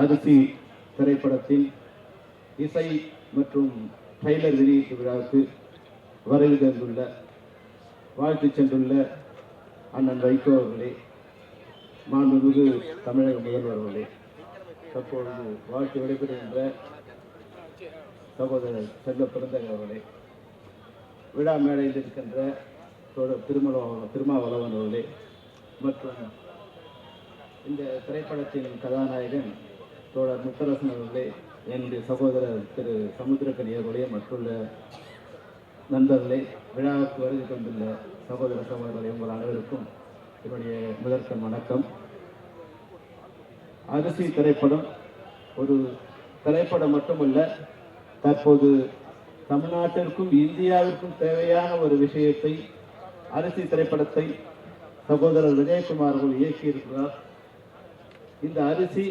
அரிசி திரைப்படத்தின் இசை மற்றும் ட்ரெய்லர் வெளியீட்டு விழாவுக்கு வருகை தந்துள்ள வாழ்த்து சென்றுள்ள அண்ணன் வைகோ அவர்களே, மாண்புமிகு தமிழக முதல்வர் அவர்களே, தற்பொழுது வாழ்த்து விடைபெறுகின்ற சகோதரர் செல்வ பிறந்தகை அவர்களே, விழா மேடையில் இருக்கின்ற தோழர் திருமாவளவன் அவர்களே மற்றும் இந்த திரைப்படத்தின் கதாநாயகன் தோழர் முத்தரசன் அவர்களே, என்னுடைய சகோதரர் திரு சமுத்திரக்கனி அவர்களே, மற்றுள்ள நண்பர்களே, விழாவுக்கு வருகை கொண்டுள்ள சகோதர சகோதரர்களே, உங்கள் அனைவருக்கும் என்னுடைய முதற்கண் வணக்கம். அரிசி திரைப்படம் ஒரு திரைப்படம் மட்டுமல்ல, தற்போது தமிழ்நாட்டிற்கும் இந்தியாவிற்கும் தேவையான ஒரு விஷயத்தை, அரிசி திரைப்படத்தை சகோதரர் விஜயகுமார் அவர்கள் இயக்கியிருக்கிறார். இந்த அரிசி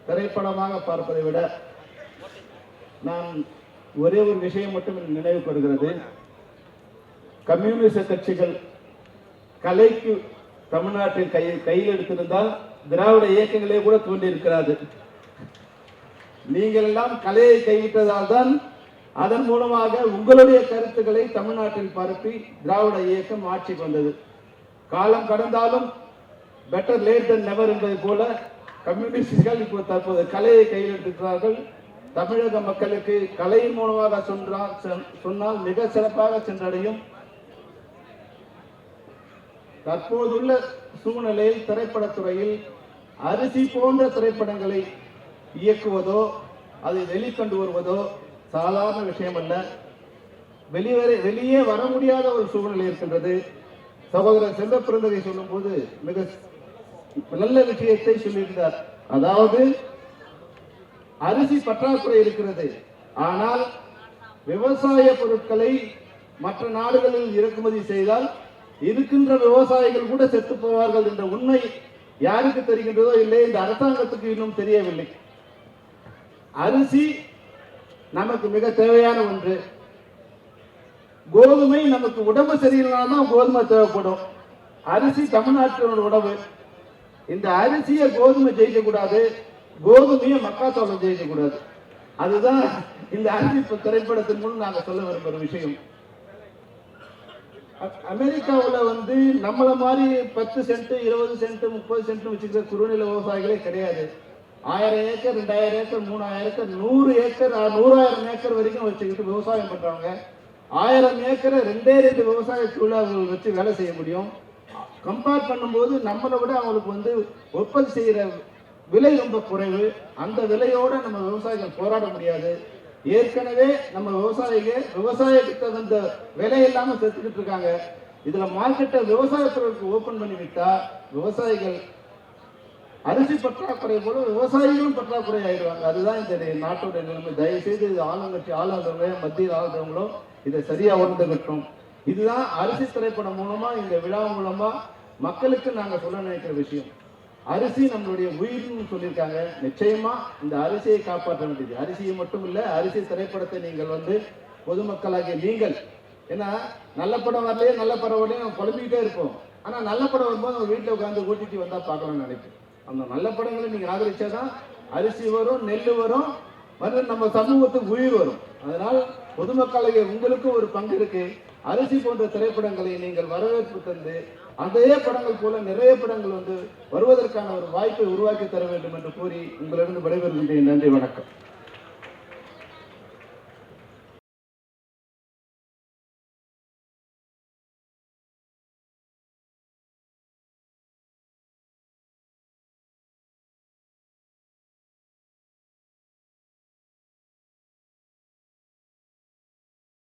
திரைப்படமாக பார்ப்பதை விட நான் ஒரே ஒரு விஷயம் மட்டும் நினைவுபடுகிறது. கம்யூனிஸ்ட் கட்சிகள் கலைக்கு தமிழ்நாட்டில் கையில் எடுத்திருந்தால் திராவிட இயக்கங்களே கூட தோன்றி இருக்கிறார்கள். நீங்கள் எல்லாம் கலையை கைவிட்டதால் தான் அதன் மூலமாக உங்களுடைய கருத்துக்களை தமிழ்நாட்டில் பரப்பி திராவிட இயக்கம் ஆட்சிக்கு வந்தது. காலம் கடந்தாலும் பெட்டர் லேட் தென் நெவர் என்பது போல கம்யூனிஸ்டுகள் இப்போ தற்போது கலையை கையில் எடுத்திருக்கிறார்கள். தமிழக மக்களுக்கு கலையின் மூலமாக சொன்னால் மிக சிறப்பாக சென்றடையும். தற்போதுள்ள சூழ்நிலையில் திரைப்படத்துறையில் அரிசி போன்ற திரைப்படங்களை இயக்குவதோ அதை வெளிக்கொண்டு வருவதோ சாதாரண விஷயம் அல்ல. வெளியே வர முடியாத ஒரு சூழ்நிலை இருக்கின்றது. சகோதரர் செல்வ பிறந்தகை சொல்லும் போது மிக நல்ல விஷயத்தை சொல்லியிருந்தார். அதாவது அரிசி பற்றாக்குறை இருக்கிறது, ஆனால் விவசாய பொருட்களை மற்ற நாடுகளில் இறக்குமதி செய்தால் இருக்கின்ற விவசாயிகள் கூட செத்து போவார்கள் என்ற உண்மை யாருக்கு தெரிகின்றதோ இல்லை, இந்த அரசாங்கத்துக்கு இன்னும் தெரியவில்லை. அரிசி நமக்கு மிக தேவையான ஒன்று. கோதுமை நமக்கு உடம்பு சரியில்லைனால்தான் கோதுமை தேவைப்படும். அரிசி தமிழ்நாட்டினோட உணவு. இந்த அரிசியை கோதுமை ஜெயிக்க கூடாது, கோதுமையை மக்காச்சோளம் ஜெயிக்க கூடாது. அதுதான் இந்த அரிசி திரைப்படத்தின் மூலம் நாங்க சொல்ல விரும்புகிற விஷயம். அமெரிக்காவில் நம்மள மாதிரி 10 சென்ட் 20 சென்ட் 30 சென்ட் வச்சுக்கிற குறுநில விவசாயிகளே கிடையாது. 1000 acre 2000 acre 3000 acre 100 acre 100,000 acre வரைக்கும் வச்சுக்கிட்டு விவசாயம் பண்றவங்க. 1000 ஏக்கரை 2 விவசாய தொழிலாளர்கள் வச்சு வேலை செய்ய முடியும். கம்பேர் பண்ணும்போது நம்மளை விட அவங்களுக்கு உற்பத்தி செய்யற விலை ரொம்ப குறைவு. அந்த விலையோட நம்ம விவசாயிகள் போராட முடியாது. ஏற்கனவே நம்ம விவசாயிக்கு தகுந்த விலை இல்லாம செத்துக்கிட்டு இருக்காங்க. இதுல மார்க்கெட்டை விவசாயத்துறைக்கு ஓபன் பண்ணி விட்டா விவசாயிகள் அரிசி பற்றாக்குறை போல விவசாயிகளும் பற்றாக்குறை ஆயிடுவாங்க. அதுதான் இந்த நாட்டோட நிலைமை. தயவு செய்து இது ஆளுங்கட்சி ஆளுநர்களோ மத்தியில் ஆளுநர்களோ இதை சரியா உணர்ந்துகிட்டோம். இதுதான் அரிசி திரைப்படம் மூலமா, இந்த விழா மூலமா மக்களுக்கு நாங்க சொல்ல நினைக்கிற விஷயம். அரிசி நம்மளுடைய உயிர்னு சொல்லியிருக்காங்க. நிச்சயமா இந்த அரிசியை காப்பாற்ற வேண்டியது. அரிசியை மட்டும் இல்ல, அரிசி திரைப்படத்தை நீங்கள் பொதுமக்களாகிய நீங்கள், ஏன்னா நல்ல படம் வரலையே நல்ல படம் வரலையே குழம்பிக்கிட்டே இருப்போம். ஆனா நல்ல படம் வரும்போது நம்ம வீட்டில் உட்காந்து ஓட்டிட்டு வந்தா பார்க்கணும்னு நினைப்போம். அந்த நல்ல படங்களை நீங்க ஆதரிச்சாதான் அரிசி வரும், நெல் வரும், நம்ம சமூகத்துக்கு உயிர் வரும். அதனால் பொதுமக்களாகிய உங்களுக்கும் ஒரு பங்கு இருக்கு. அரிசி போன்ற திரைப்படங்களை நீங்கள் வரவேற்பு தந்து அதே படங்கள் போல நிறைய படங்கள் வருவதற்கான ஒரு வாய்ப்பை உருவாக்கி தர வேண்டும் என்று கூறி உங்களிடம் விடைபெறுகின்றேன். நன்றி, வணக்கம்.